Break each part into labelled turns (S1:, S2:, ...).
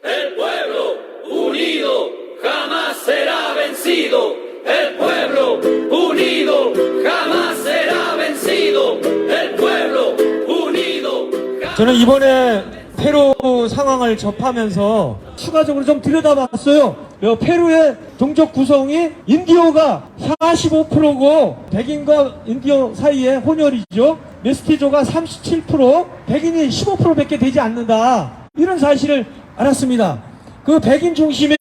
S1: El pueblo unido jamás será vencido. El pueblo unido jamás será vencido. El pueblo unido.
S2: 저는 이번에 페루 상황을 접하면서 추가적으로 좀 들여다봤어요. 페루의 종족 구성이 인디오가 45%고 백인과 인디오 사이의 혼혈이죠. 메스티조가 37%, 백인이 15%밖에 되지 않는다. 이런 사실을 알았습니다. 그 백인 중심의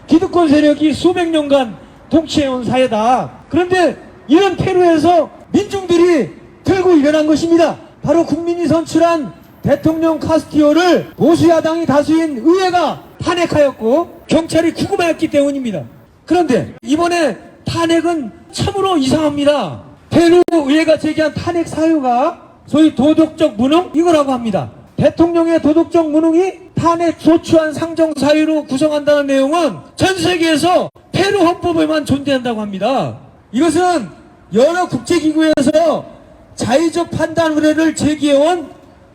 S2: 기득권 세력이 수백 년간 통치해온 사회다. 그런데 이런 페루에서 민중들이 들고 일어난 것입니다. 바로 국민이 선출한 대통령 카스티오를 보수야당이 다수인 의회가 탄핵하였고 경찰이 구금하였기 때문입니다. 그런데 이번에 탄핵은 참으로 이상합니다. 페루 의회가 제기한 탄핵 사유가 소위 도덕적 무능 이거라고 합니다. 대통령의 도덕적 무능이 탄핵 소추안 상정 사유로 구성한다는 내용은 전 세계에서 페루 헌법에만 존재한다고 합니다. 이것은 여러 국제기구에서 자의적 판단 의뢰를 제기해온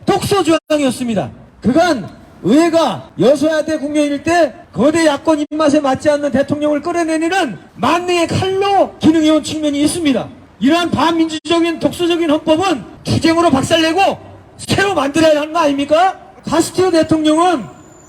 S2: 독소조항이었습니다. 그간 의회가 여소야대 국면일 때 거대 야권 입맛에 맞지 않는 대통령을 끌어내리는 만능의 칼로 기능해온 측면이 있습니다. 이러한 반민주적인 독소적인 헌법은 투쟁으로 박살내고 새로 만들어야 하는 거 아닙니까? 카스티오 대통령은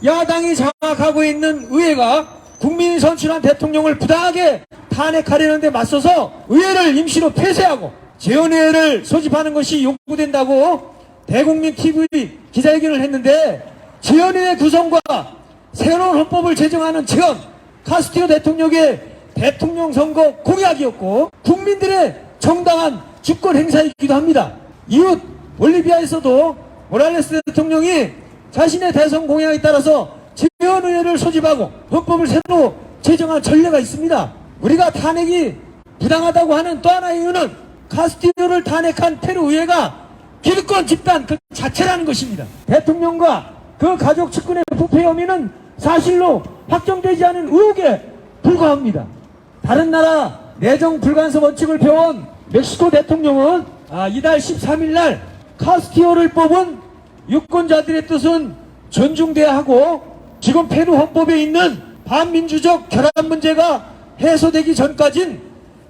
S2: 야당이 장악하고 있는 의회가 국민이 선출한 대통령을 부당하게 탄핵하려는 데 맞서서 의회를 임시로 폐쇄하고 재원회를 소집하는 것이 요구된다고 대국민 TV 기자회견을 했는데 재원회 구성과 새로운 헌법을 제정하는 재원 카스티오 대통령의 대통령 선거 공약이었고 국민들의 정당한 주권 행사이기도 합니다. 이웃 볼리비아에서도 모랄레스 대통령이 자신의 대선 공약에 따라서 재원의회를 소집하고 헌법을 새로 제정한 전례가 있습니다. 우리가 탄핵이 부당하다고 하는 또 하나의 이유는 카스티오를 탄핵한 페루 의회가 기득권 집단 그 자체라는 것입니다. 대통령과 그 가족 측근의 부패 혐의는 사실로 확정되지 않은 의혹에 불과합니다. 다른 나라 내정 불간섭 원칙을 펴온 멕시코 대통령은 이달 13일 날 카스티오를 뽑은 유권자들의 뜻은 존중돼야 하고 지금 페루 헌법에 있는 반민주적 결합 문제가 해소되기 전까진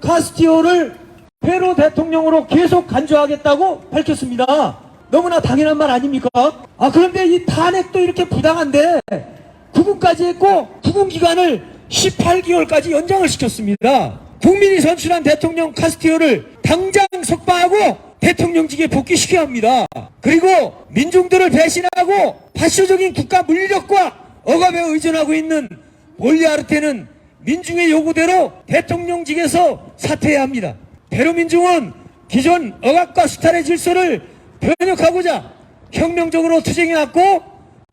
S2: 카스티오를 페루 대통령으로 계속 간주하겠다고 밝혔습니다. 너무나 당연한 말 아닙니까? 그런데 이 탄핵도 이렇게 부당한데 구금까지 했고 구금 기간을 18개월까지 연장을 시켰습니다. 국민이 선출한 대통령 카스티오를 당장 석방하고 대통령직에 복귀시켜야 합니다. 그리고 민중들을 배신하고 파쇼적인 국가 물리력과 억압에 의존하고 있는 볼리아르테는 민중의 요구대로 대통령직에서 사퇴해야 합니다. 페루 민중은 기존 억압과 수탈의 질서를 변혁하고자 혁명적으로 투쟁해왔고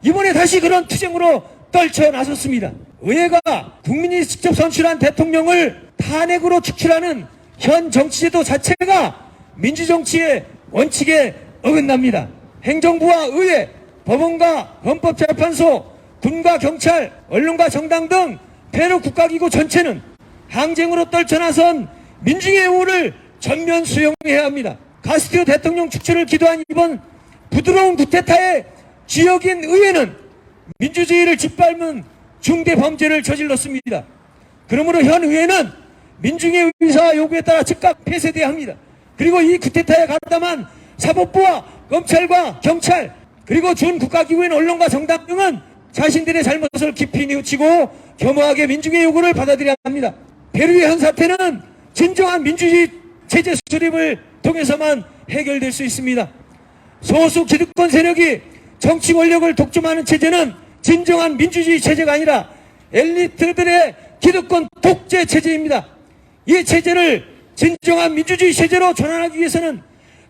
S2: 이번에 다시 그런 투쟁으로 떨쳐 나섰습니다. 의회가 국민이 직접 선출한 대통령을 탄핵으로 축출하는 현 정치제도 자체가 민주정치의 원칙에 어긋납니다. 행정부와 의회, 법원과 헌법재판소, 군과 경찰, 언론과 정당 등 페루 국가기구 전체는 항쟁으로 떨쳐나선 민중의 요구를 전면 수용해야 합니다. 카스티오 대통령 축출을 기도한 이번 부드러운 쿠데타의 지역인 의회는 민주주의를 짓밟는 중대 범죄를 저질렀습니다. 그러므로 현 의회는 민중의 의사와 요구에 따라 즉각 폐쇄돼야 합니다. 그리고 이 쿠데타에 가담한 사법부와 검찰과 경찰 그리고 준 국가기구인 언론과 정당 등은 자신들의 잘못을 깊이 뉘우치고 겸허하게 민중의 요구를 받아들여야 합니다. 페루의 현 사태는 진정한 민주주의 체제 수립을 통해서만 해결될 수 있습니다. 소수 기득권 세력이 정치 권력을 독점하는 체제는 진정한 민주주의 체제가 아니라 엘리트들의 기득권 독재 체제입니다. 이 체제를 진정한 민주주의 체제로 전환하기 위해서는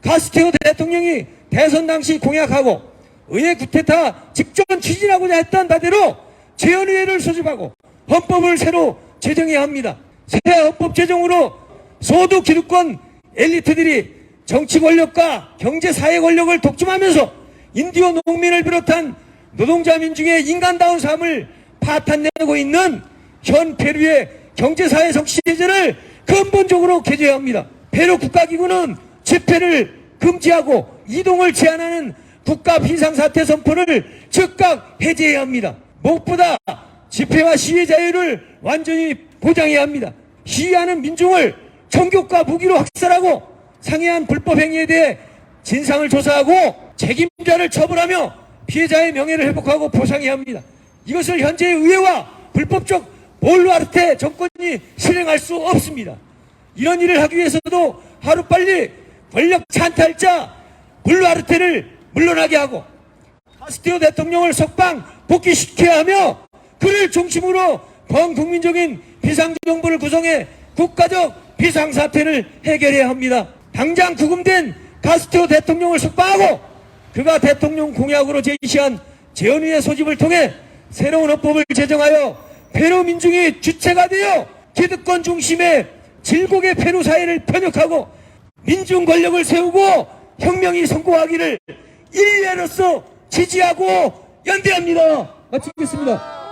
S2: 카스티오 대통령이 대선 당시 공약하고 의회 쿠데타 직전 추진하고자 했던 바대로 재헌의회를 소집하고 헌법을 새로 제정해야 합니다. 새 헌법 제정으로 소수 기득권 엘리트들이 정치 권력과 경제 사회 권력을 독점하면서 인디오 농민을 비롯한 노동자 민중의 인간다운 삶을 파탄내고 있는 현 페루의 경제사회 정치체제를 근본적으로 개조해야 합니다. 페루 국가기구는 집회를 금지하고 이동을 제한하는 국가 비상사태 선포를 즉각 해제해야 합니다. 무엇보다 집회와 시위 자유를 완전히 보장해야 합니다. 시위하는 민중을 총격과 무기로 학살하고 상해한 불법 행위에 대해 진상을 조사하고 책임자를 처벌하며 피해자의 명예를 회복하고 보상해야 합니다. 이것을 현재의 의회와 불법적 볼루아르테 정권이 실행할 수 없습니다. 이런 일을 하기 위해서도 하루빨리 권력 찬탈자 볼루아르테를 물러나게 하고 카스티오 대통령을 석방 복귀시켜야 하며 그를 중심으로 범국민적인 비상정부를 구성해 국가적 비상사태를 해결해야 합니다. 당장 구금된 카스티오 대통령을 석방하고 그가 대통령 공약으로 제시한 재헌위의 소집을 통해 새로운 헌법을 제정하여 페루 민중이 주체가 되어 기득권 중심의 질곡의 페루 사회를 편협하고 민중 권력을 세우고 혁명이 성공하기를 인류로서 지지하고 연대합니다. 마치겠습니다.